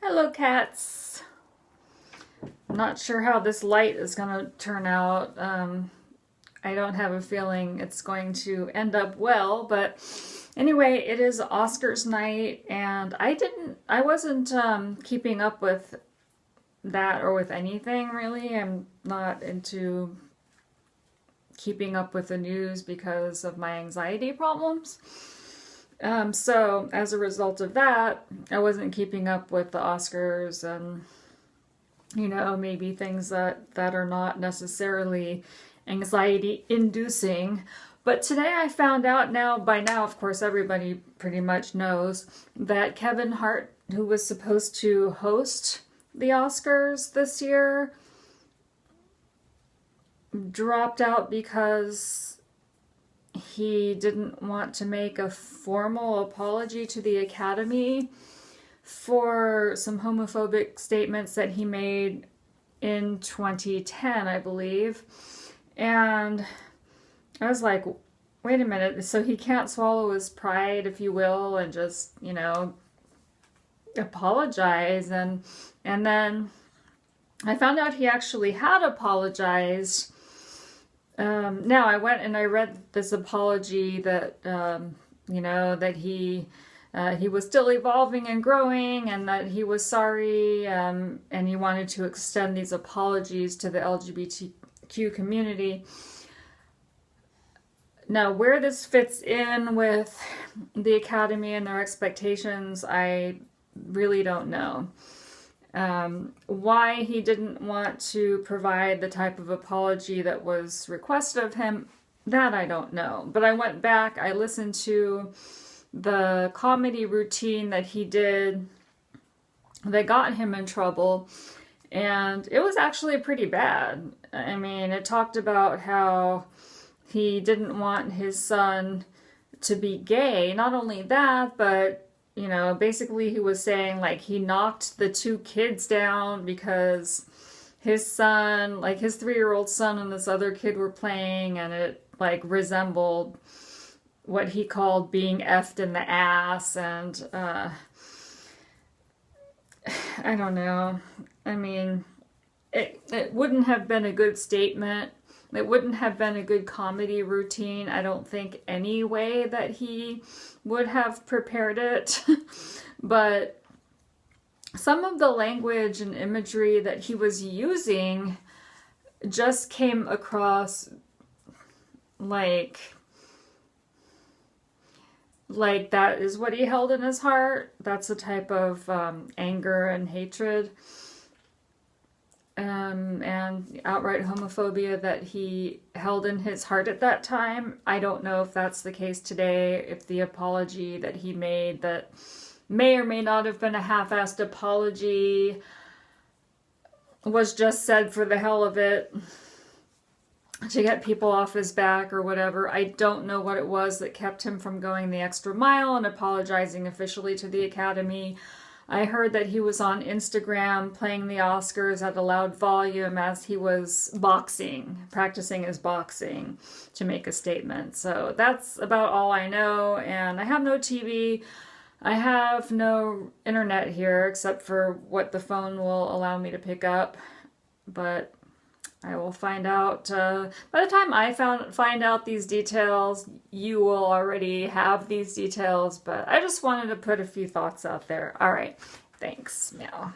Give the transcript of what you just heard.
Hello, cats. I'm not sure how this light is going to turn out. I don't have a feeling it's going to end up well, but anyway, it is Oscars night, and I wasn't keeping up with that or with anything really. I'm not into keeping up with the news because of my anxiety problems. So as a result of that, I wasn't keeping up with the Oscars and, maybe things that are not necessarily anxiety inducing. But today I found out by now, of course, everybody pretty much knows that Kevin Hart, who was supposed to host the Oscars this year, dropped out because he didn't want to make a formal apology to the Academy for some homophobic statements that he made in 2010, I believe. And I was like, wait a minute, so he can't swallow his pride, if you will, and just, apologize. And then I found out he actually had apologized. Now I went and I read this apology that that he was still evolving and growing, and that he was sorry, and he wanted to extend these apologies to the LGBTQ community. Now, where this fits in with the Academy and their expectations, I really don't know. Why he didn't want to provide the type of apology that was requested of him, that I don't know. But I went back, I listened to the comedy routine that he did that got him in trouble, and it was actually pretty bad. I mean, it talked about how he didn't want his son to be gay. Not only that, but basically he was saying like he knocked the two kids down because his son, like his 3-year-old son and this other kid were playing, and it like resembled what he called being effed in the ass. And I don't know. I mean, it wouldn't have been a good statement. It wouldn't have been a good comedy routine, I don't think, any way that he would have prepared it. But some of the language and imagery that he was using just came across like that is what he held in his heart. That's the type of anger and hatred and outright homophobia that he held in his heart at that time. I don't know if that's the case today, if the apology that he made, that may or may not have been a half-assed apology, was just said for the hell of it to get people off his back or whatever. I don't know what it was that kept him from going the extra mile and apologizing officially to the Academy. I heard that he was on Instagram playing the Oscars at a loud volume as he was practicing his boxing to make a statement. So that's about all I know, and I have no TV. I have no internet here except for what the phone will allow me to pick up, but I will find out. By the time I find out these details, you will already have these details, but I just wanted to put a few thoughts out there. All right, thanks. Meow.